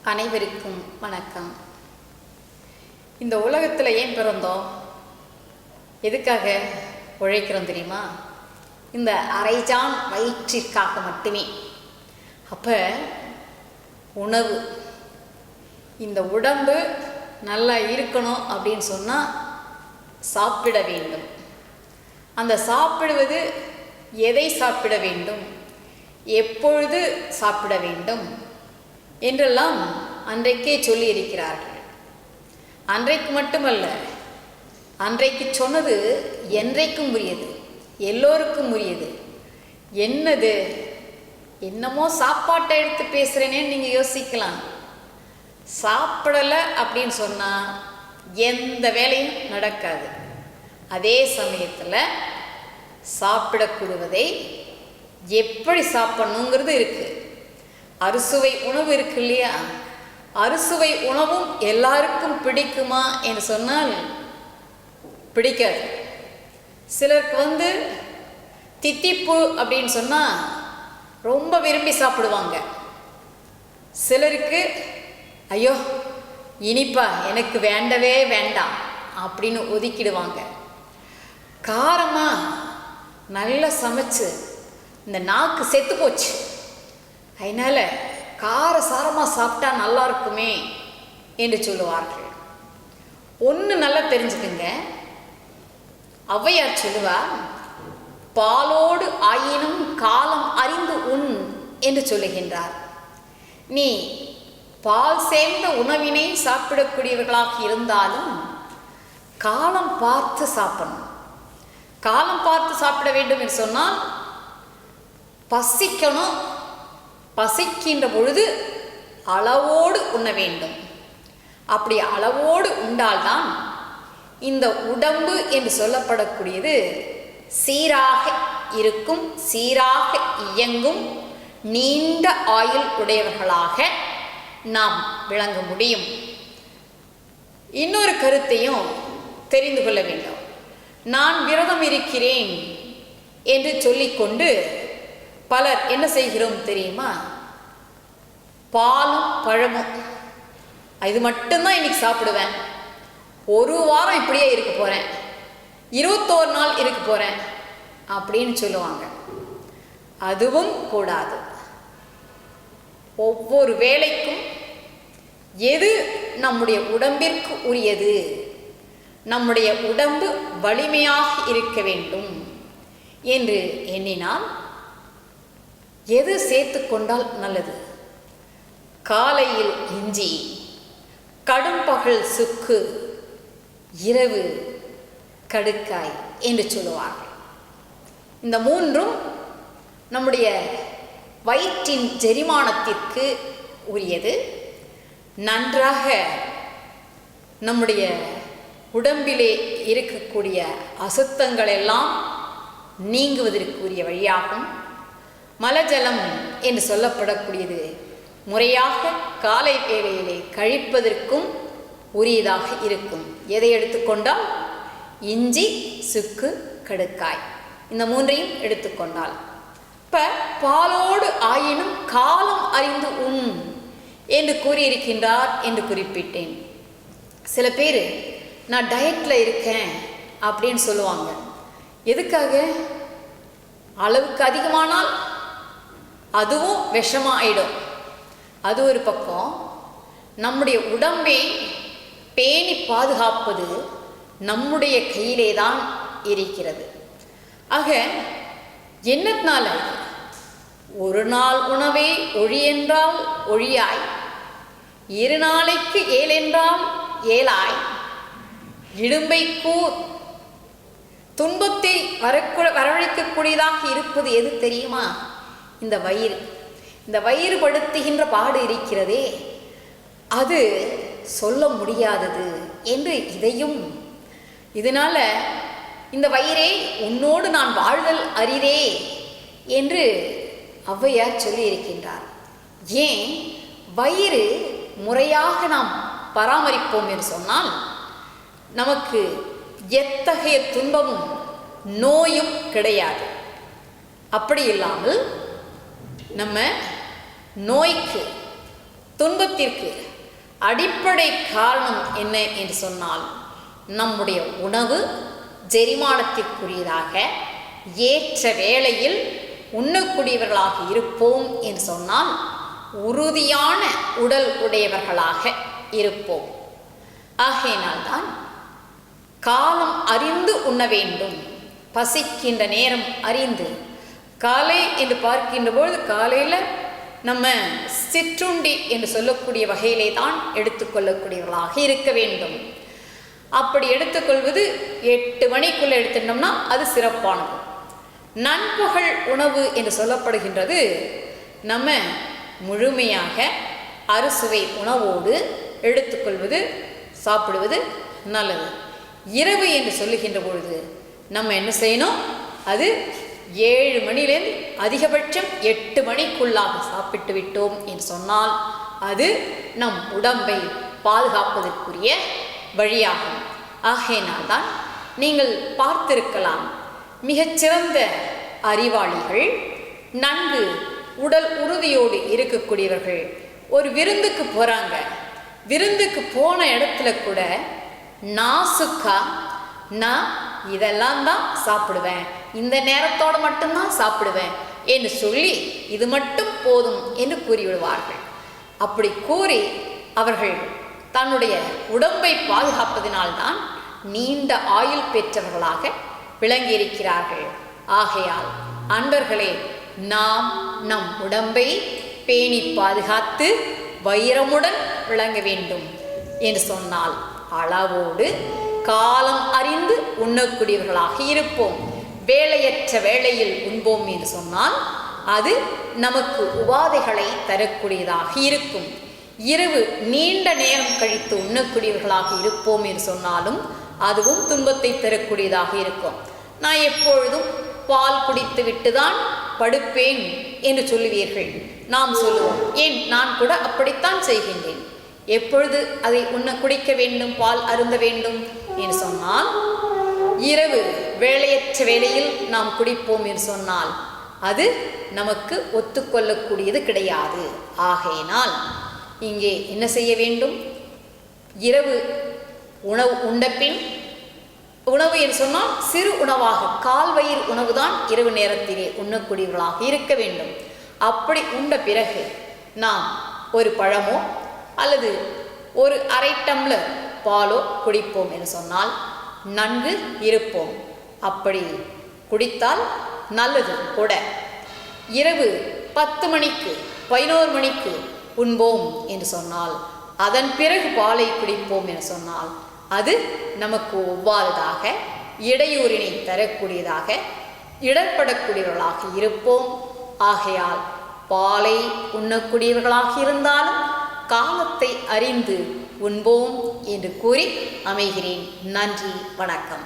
அனைவருக்கும் வணக்கம். இந்த உலகத்தில் ஏன் பிறந்தோம், எதுக்காக உழைக்கிறோம் தெரியுமா? இந்த அரைஜான் வயிற்றிற்காக மட்டுமே. அப்போ உணவு, இந்த உடம்பு நல்லா இருக்கணும் அப்படின்னு சொன்னால் சாப்பிட வேண்டும். அந்த சாப்பிடுவது எதை சாப்பிட வேண்டும், எப்பொழுது சாப்பிட வேண்டும் என்றெல்லாம் அன்றைக்கே சொல்லி இருக்கிறார்கள். அன்றைக்கு மட்டுமல்ல, அன்றைக்கு சொன்னது என்றைக்கும் உரியது, எல்லோருக்கும் உரியது. என்னது, என்னமோ சாப்பாட்டை எடுத்து பேசுகிறேனேன்னு நீங்கள் யோசிக்கலாம். சாப்பிடலை அப்படின்னு சொன்னால் எந்த வேலையும் நடக்காது. அதே சமயத்தில் சாப்பிடக்கூடுவதை எப்படி சாப்பிடணுங்கிறது இருக்குது. அறுசுவை உணவு இருக்கு இல்லையா? அறுசுவை உணவும் எல்லாருக்கும் பிடிக்குமா என்று சொன்னால் பிடிக்காது. சிலருக்கு தித்திப்பு அப்படின்னு சொன்னால் ரொம்ப விரும்பி சாப்பிடுவாங்க. சிலருக்கு ஐயோ இனிப்பா எனக்கு வேண்டவே வேண்டாம் அப்படின்னு ஒதுக்கிடுவாங்க. காரமாக நல்லா சமைச்சு இந்த நாக்கு செத்து போச்சு, அதனால் காரசாரமாக சாப்பிட்டா நல்லா இருக்குமே என்று சொல்லுவார்கள். ஒன்று நல்லா தெரிஞ்சுக்குங்க, ஔவையார் சொல்லுவார், பாலோடு ஆயினும் காலம் அறிந்து உண் என்று சொல்லுகின்றார். நீ பால் சேர்ந்த உணவினை சாப்பிடக்கூடியவர்களாக இருந்தாலும் காலம் பார்த்து சாப்பிடணும். காலம் பார்த்து சாப்பிட வேண்டும் என்று சொன்னால் பசிக்கணும். பசிக்கின்ற பொழுது அளவோடு உண்ண வேண்டும். அப்படி அளவோடு உண்டால்தான் இந்த உடம்பு என்று சொல்லப்படக்கூடியது சீராக இருக்கும், சீராக இயங்கும், நீண்ட ஆயுள் உடையவர்களாக நாம் விளங்க முடியும். இன்னொரு கருத்தையும் தெரிந்து கொள்ள வேண்டும். நான் விரதம் இருக்கிறேன் என்று சொல்லிக்கொண்டு பலர் என்ன செய்கிறோம் தெரியுமா? பாலும் பழமும் இது மட்டும்தான் இன்னைக்கு சாப்பிடுவேன், ஒரு வாரம் இப்படியே இருக்க போகிறேன், 21 நாள் இருக்க போகிறேன் அப்படின்னு சொல்லுவாங்க. அதுவும் கூடாது. ஒவ்வொரு வேளைக்கும் எது நம்முடைய உடம்பிற்கு உரியது, நம்முடைய உடம்பு வலிமையாக இருக்க வேண்டும் என்று எண்ணினால் எது சேர்த்து கொண்டால் நல்லது? காலையில் இஞ்சி, கடும்பகல் சுக்கு, இரவு கடுக்காய் என்று சொல்லுவார்கள். இந்த மூன்றும் நம்முடைய வயிற்றின் செரிமானத்திற்கு உரியது. நன்றாக நம்முடைய உடம்பிலே இருக்கக்கூடிய அசுத்தங்கள் எல்லாம் நீங்குவதற்குரிய வழியாகும். மலஜலம் என்று சொல்லப்படக்கூடியது முறையாக காலை வேளையிலே கழிப்பதற்கும் உரியதாக இருக்கும். எதை எடுத்துக்கொண்டால் இஞ்சி, சுக்கு, கடுக்காய், இந்த மூன்றையும் எடுத்துக்கொண்டால். இப்போ பாலோடு ஆயினும் காலம் அறிந்து உண் என்று கூறியிருக்கின்றார் என்று குறிப்பிட்டேன். சில பேர் நான் டயட்டில் இருக்கேன் அப்படின்னு சொல்லுவாங்க. எதுக்காக? அளவுக்கு அதிகமானால் அதுவும் விஷமாக ஆயிடும். அது ஒரு பக்கம். நம்முடைய உடம்பை பேணி பாதுகாப்பது நம்முடைய கையிலே தான் இருக்கிறது. ஆக என்னத்தினால ஒரு நாள் உணவே ஒழி என்றால் ஒழியாய், 2 நாளைக்கு 7 என்றால் 7ஆய், இடும்பை கூர் துன்பத்தை வரவழைக்கக்கூடியதாக இருப்பது எது தெரியுமா? இந்த வயிறு. இந்த வயிறு படுத்துகின்ற பாடு இருக்கிறதே, அது சொல்ல முடியாதது என்று இதையும், இதனால இந்த வயிறே உன்னோடு நான் வாழ்தல் அரிதே என்று ஔவையார் சொல்லி இருக்கின்றார். ஏன் வயிறு முறையாக நாம் பராமரிப்போம் என்று சொன்னால் நமக்கு எத்தகைய துன்பமும் நோயும் கிடையாது. அப்படி இல்லாமல் நம்ம நோய்க்கு துன்பத்திற்கு அடிப்படை காரணம் என்ன என்று சொன்னால், நம்முடைய உணவு ஜெரிமானத்திற்குரியதாக ஏற்ற வேளையில் உண்ணக்கூடியவர்களாக இருப்போம் என்று சொன்னால் உறுதியான உடல் உடையவர்களாக இருப்போம். ஆகையினால்தான் காலம் அறிந்து உண்ண வேண்டும். பசிக்கின்ற நேரம் அறிந்து, காலை என்று பார்க்கின்ற பொழுது காலையில் நம்ம சிற்றுண்டி என்று சொல்லக்கூடிய வகையிலே தான் எடுத்துக்கொள்ளக்கூடியவர்களாக இருக்க வேண்டும். அப்படி எடுத்துக்கொள்வது 8 மணிக்குள்ளே எடுத்துட்டோம்னா அது சிறப்பானது. நண்பகல் உணவு என்று சொல்லப்படுகின்றது நம்ம முழுமையாக அறுசுவை உணவோடு எடுத்துக்கொள்வது, சாப்பிடுவது நல்லது. இரவு என்று சொல்லுகின்ற பொழுது நம்ம என்ன செய்யணும், அது 7 மணிலேருந்து அதிகபட்சம் 8 மணிக்குள்ளாக சாப்பிட்டு விட்டோம் என்று சொன்னால் அது நம் உடம்பை பாதுகாப்பதற்குரிய வழியாகும். ஆகையினால்தான் நீங்கள் பார்த்திருக்கலாம், மிகச்சிறந்த அறிவாளிகள், நன்கு உடல் உறுதியோடு இருக்கக்கூடியவர்கள் ஒரு விருந்துக்கு போகிறாங்க. விருந்துக்கு போன இடத்துல கூட நாசுக்கா நான் இதெல்லாம் தான் சாப்பிடுவேன், இந்த நேரத்தோடு மட்டும்தான் சாப்பிடுவேன் என்று சொல்லி இது மட்டும் போதும் என்று கூறிவிடுவார்கள். அப்படி கூறி அவர்கள் தன்னுடைய உடம்பை பாதுகாப்பதினால்தான் நீண்ட ஆயுள் பெற்றவர்களாக விளங்கியிருக்கிறார்கள். ஆகையால் அன்பர்களே, நாம் நம் உடம்பை பேணி பாதுகாத்து வைரமுடன் விளங்க வேண்டும் என்று சொன்னால் அளவோடு காலம் அறிந்து உண்ணக்கூடியவர்களாக இருப்போம். வேலையற்ற வேளையில் உண்போம் என்று சொன்னால் அது நமக்கு உபாதைகளை தரக்கூடியதாக இருக்கும். இரவு நீண்ட நேரம் கழித்து உண்ணக்கூடியவர்களாக இருப்போம் என்று சொன்னாலும் அதுவும் துன்பத்தை தரக்கூடியதாக இருக்கும். நான் எப்பொழுதும் பால் குடித்து விட்டுதான் படுப்பேன் என்று சொல்லுவீர்கள். நாம் சொல்லுவோம், ஏன் நான் கூட அப்படித்தான் செய்கின்றேன். எப்பொழுது அதை குடிக்க வேண்டும், பால் அருந்த வேண்டும் என்று சொன்னால் இரவு வேலையற்ற வேளையில் நாம் குடிப்போம் என்று சொன்னால் அது நமக்கு ஒத்துக்கொள்ளக்கூடியது கிடையாது. ஆகையினால் இங்கே என்ன செய்ய வேண்டும், இரவு உணவு உண்ட பின், உணவு என்று சொன்னால் சிறு உணவாக கால்வயிறு உணவு தான் இரவு நேரத்திலே உண்ணக்கூடியவர்களாக இருக்க வேண்டும். அப்படி உண்ட பிறகு நாம் ஒரு பழமோ அல்லது ஒரு அரை டம்ளர் பாலோ குடிப்போம் என்று சொன்னால் நன்கு இருப்போம். அப்படி குடித்தால் நல்லது கூட. இரவு 10 மணிக்கு 11 மணிக்கு உண்போம் என்று சொன்னால் அதன் பிறகு பாலை குடிப்போம் என்று சொன்னால் அது நமக்கு ஒவ்வாததாக, இடையூறினை தரக்கூடியதாக, இடர்படக்கூடியவர்களாக இருப்போம். ஆகையால் பாலை உண்ணக்கூடியவர்களாக இருந்தாலும் காலத்தை அறிந்து உண்போம் என்று கூறி அமைகிறேன். நன்றி, வணக்கம்.